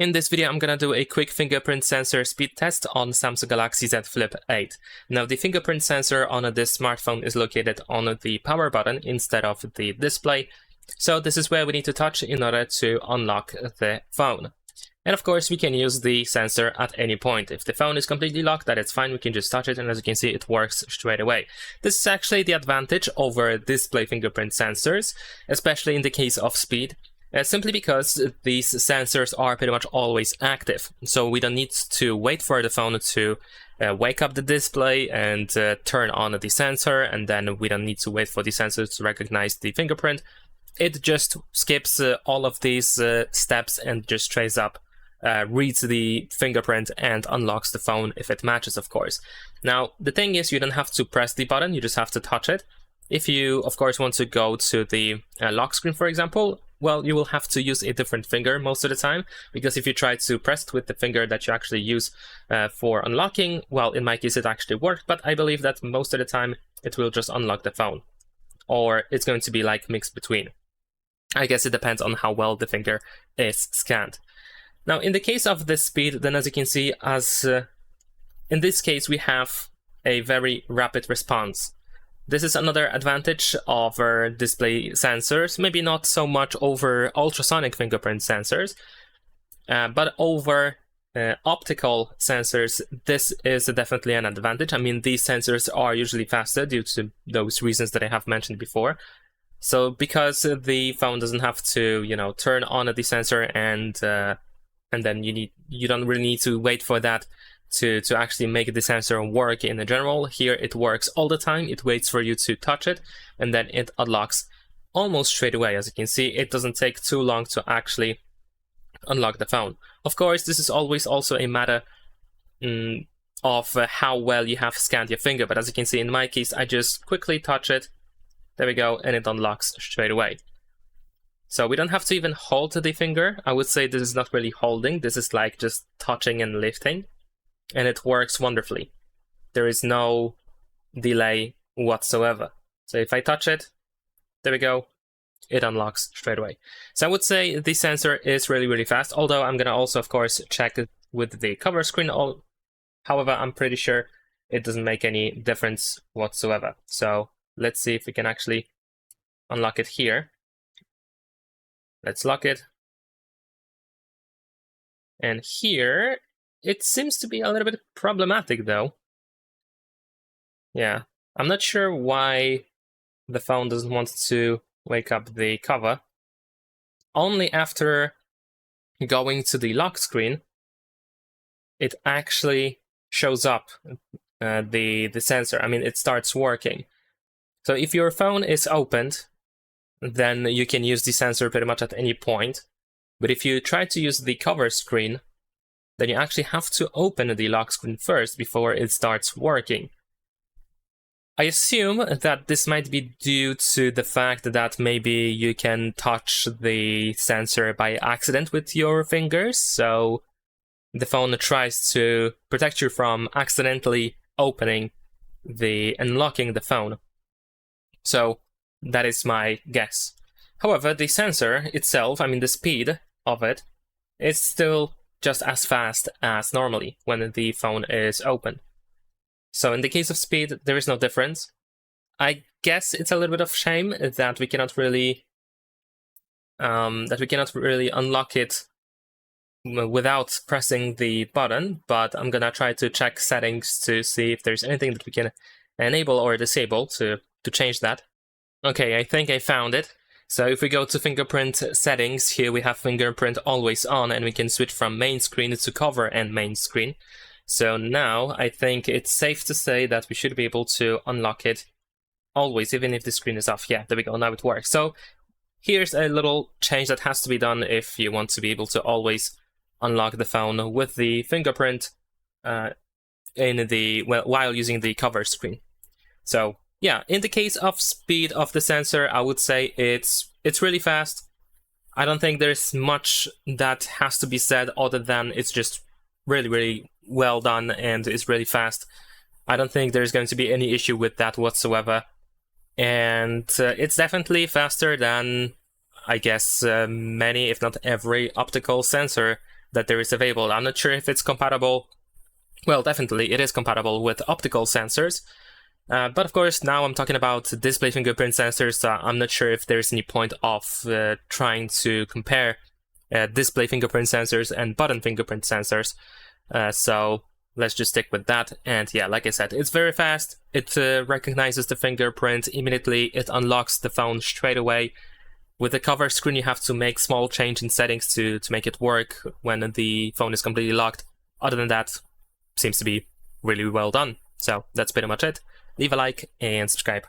In this video, I'm gonna do a quick fingerprint sensor speed test on Samsung Galaxy Z Flip 8. Now, the fingerprint sensor on this smartphone is located on the power button instead of the display. So this is where we need to touch in order to unlock the phone. And of course, we can use the sensor at any point. If the phone is completely locked, that is fine, we can just touch it, and as you can see, it works straight away. This is actually the advantage over display fingerprint sensors, especially in the case of speed. Simply because these sensors are pretty much always active. So we don't need to wait for the phone to wake up the display and turn on the sensor, and then we don't need to wait for the sensor to recognize the fingerprint. It just skips all of these steps and just traces up, reads the fingerprint and unlocks the phone if it matches, of course. Now, the thing is, you don't have to press the button, you just have to touch it. If you, of course, want to go to the lock screen, for example, well, you will have to use a different finger most of the time, because if you try to press it with the finger that you actually use for unlocking, well, in my case, it actually worked, but I believe that most of the time it will just unlock the phone, or it's going to be like mixed between. I guess it depends on how well the finger is scanned. Now, in the case of this speed, then as you can see, in this case, we have a very rapid response. This is another advantage over display sensors, maybe not so much over ultrasonic fingerprint sensors, but over optical sensors, this is definitely an advantage. I mean, these sensors are usually faster due to those reasons that I have mentioned before. So because the phone doesn't have to, turn on the sensor and then you don't really need to wait for that to actually make the sensor work in general. Here it works all the time. It waits for you to touch it, and then it unlocks almost straight away. As you can see, it doesn't take too long to actually unlock the phone. Of course, this is always also a matter of how well you have scanned your finger, but as you can see, in my case, I just quickly touch it. There we go, and it unlocks straight away. So we don't have to even hold the finger. I would say this is not really holding. This is like just touching and lifting. And it works wonderfully. There is no delay whatsoever. So if I touch it, there we go, it unlocks straight away. So I would say the sensor is really, really fast, although I'm gonna also, of course, check it with the cover screen. However, I'm pretty sure it doesn't make any difference whatsoever. So let's see if we can actually unlock it here. Let's lock it. And here, it seems to be a little bit problematic, though. Yeah, I'm not sure why the phone doesn't want to wake up the cover. Only after going to the lock screen, it actually shows up the sensor. I mean, it starts working. So if your phone is opened, then you can use the sensor pretty much at any point. But if you try to use the cover screen, then you actually have to open the lock screen first before it starts working. I assume that this might be due to the fact that maybe you can touch the sensor by accident with your fingers, so the phone tries to protect you from accidentally opening and locking the phone. So that is my guess. However, the sensor itself, I mean the speed of it, is still just as fast as normally when the phone is open. So in the case of speed, there is no difference. I guess it's a little bit of shame that we cannot really unlock it without pressing the button, but I'm gonna try to check settings to see if there's anything that we can enable or disable to change that. Okay, I think I found it. So if we go to fingerprint settings, here we have fingerprint always on, and we can switch from main screen to cover and main screen. So now I think it's safe to say that we should be able to unlock it always, even if the screen is off. Yeah, there we go, now it works. So here's a little change that has to be done if you want to be able to always unlock the phone with the fingerprint while using the cover screen. So yeah, in the case of speed of the sensor, I would say it's really fast. I don't think there's much that has to be said other than it's just really, really well done and it's really fast. I don't think there's going to be any issue with that whatsoever. And it's definitely faster than, I guess, many, if not every, optical sensor that there is available. I'm not sure if it's compatible. Well, definitely it is compatible with optical sensors. But of course, now I'm talking about display fingerprint sensors, so I'm not sure if there's any point of trying to compare display fingerprint sensors and button fingerprint sensors. So let's just stick with that. And yeah, like I said, it's very fast. It recognizes the fingerprint immediately. It unlocks the phone straight away. With the cover screen, you have to make small change in settings to make it work when the phone is completely locked. Other than that, seems to be really well done. So that's pretty much it. Leave a like and subscribe.